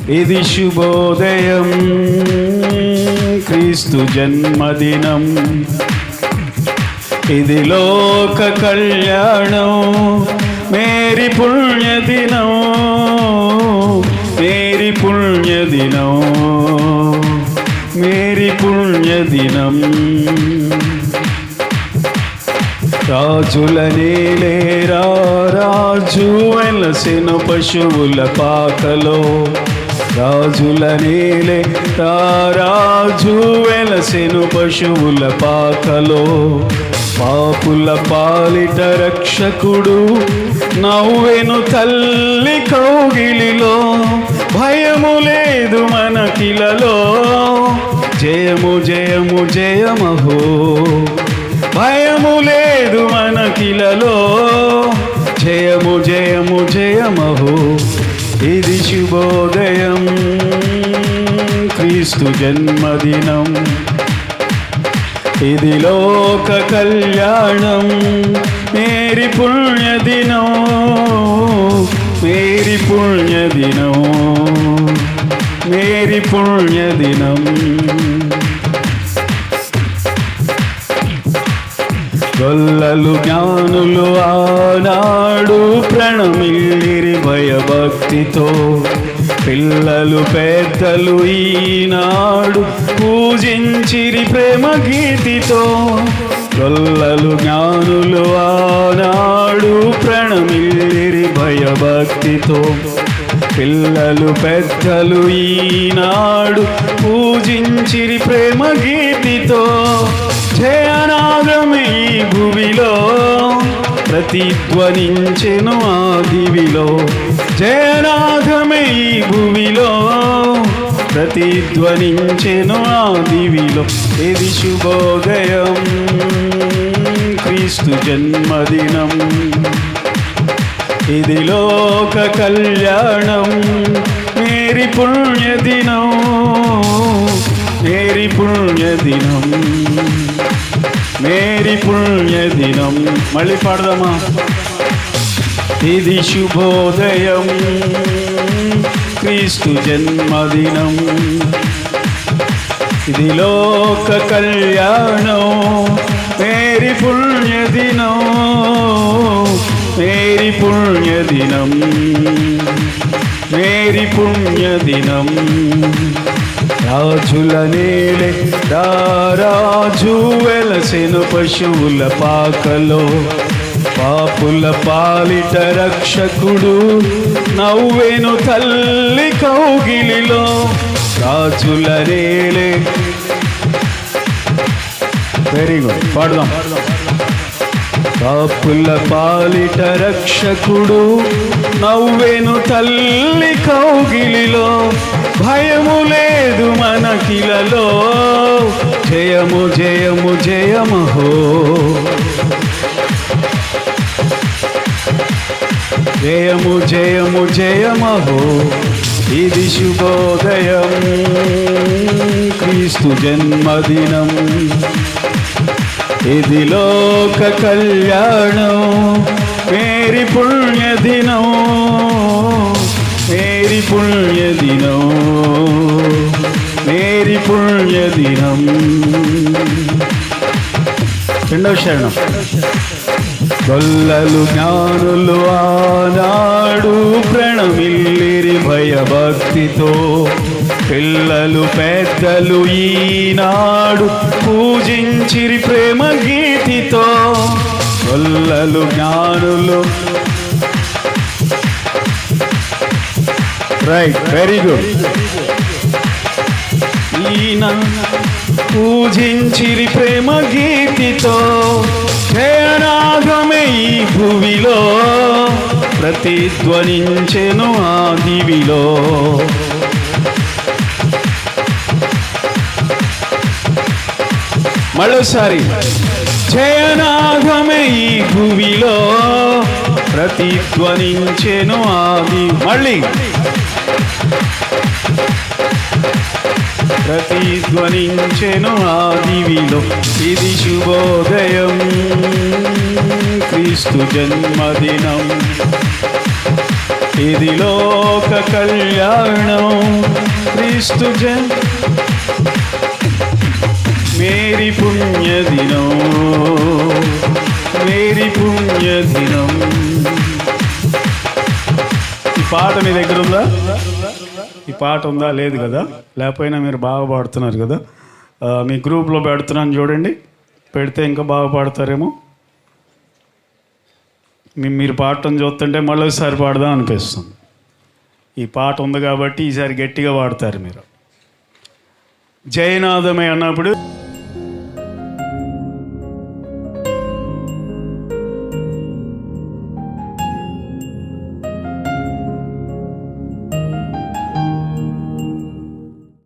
ఇది శుభోదయం, క్రీస్తు జన్మదినం. ఇది లోక కళ్యాణం, మేరీ పుణ్యదినం, మేరీ పుణ్యదినం, మేరీ పుణ్యదినం. రాజుల నేలేరా రాజు వెలసెను పశువుల పాకలో. రాజుల నేలే రాజు వెలసెను పశువుల పాకలో. పాపుల పాలిట రక్షకుడు నవ్వెను తల్లి కౌగిలిలో. భయము లేదు మనకిలలో, జయము జయము జయమహో. భయము లేదు మనకిలలో, జయము జయము జయమహో. ఇది శుభోదయం, క్రీస్తు జన్మదినం. ఇది లోక కళ్యాణం, మేరీ పుణ్యదినం, మేరీ పుణ్యదినం, మేరీ పుణ్యదినం. గొల్లలు జ్ఞానులు ఆనాడు ప్రణమిల్లిరి భయభక్తితో. పిల్లలు పెద్దలు ఈనాడు పూజించిరి ప్రేమ గీతితో. గొల్లలు జ్ఞానులు ఆనాడు ప్రణమిల్లిరి భయభక్తితో. పిల్లలు పెద్దలు ఈనాడు పూజించిరి ప్రేమ గీతితో. జయనాదమే ఈ భువిలో ప్రతిధ్వనించెను ఆ దివిలో. జయనాదమే ఈ భువిలో ప్రతిధ్వనించెను ఆ దివిలో. ఇది శుభోదయం, క్రీస్తు జన్మదినం. ఇది లోక కళ్యాణం, మేరీ పుణ్యదినం, మేరీ పుణ్యదినం, మేరీ పుణ్యదినం. మళ్ళీ పాడదామా? ఇది శుభోదయం, క్రీస్తు జన్మదినం. ఇది లోక కళ్యాణం, మేరీ పుణ్యదినం, మేరీ పుణ్యదినం, మేరీ పుణ్యదినం. రాజుల నేలే రాజు వెలసెను పశువుల పాకలో. పాపుల పాలిట రక్షకుడు నవ్వెను తల్లి కౌగిలిలో. రాజుల నేలే. వెరీ గుడ్, పాడదాం. పాపుల పాలిట రక్షకుడు నవ్వెను తల్లి కౌగిలిలో. భయము లేదు మనకిలలో, జయము జయము జయమహో. జయము జయము జయమహో. ఇది శుభోదయం, క్రీస్తు జన్మదినం. ఇది లోక కళ్యాణం, మేరీ పుణ్యదినం, మేరీ పుణ్యదినం, మేరీ పుణ్యదినం. రెండవ శరణం. గొల్లలు జ్ఞానులు ఆనాడు ప్రణమిల్లిరి భయభక్తితో. పిల్లలు పెద్దలు ఈనాడు పూజించిరి ప్రేమ గీతితో. గొల్లలు జ్ఞానులు. Right, very good. ఈయన పూజించిరి ప్రేమ గీతితో. జయనాదమే ఈ భువిలో ప్రతిధ్వనించెను ఆ దివిలో. మరోసారి. జయనాదమే ఈ భువిలో ప్రతిధ్వనించెను ఆది. మళ్ళీ ప్రతిధ్వనించెను ఆదివిలో. ఇది శుభోదయం, క్రీస్తు జన్మదినం. ఇది లోక కళ్యాణం క్రీస్తు మేరీ పుణ్యదినం, మేరీ పుణ్యదినం. ఈ పాట మీ దగ్గర ఉందా? ఈ పాట ఉందా? లేదు కదా. లేకపోయినా మీరు బాగా పాడుతున్నారు కదా. మీ గ్రూప్లో పెడుతున్నాను చూడండి, పెడితే ఇంకా బాగా పాడతారేమో. మీరు పాడటం చూస్తుంటే మళ్ళీ ఒకసారి పాడదాం అనిపిస్తుంది. ఈ పాట ఉంది కాబట్టి ఈసారి గట్టిగా పాడతారు మీరు. జయనాథమే అన్నప్పుడు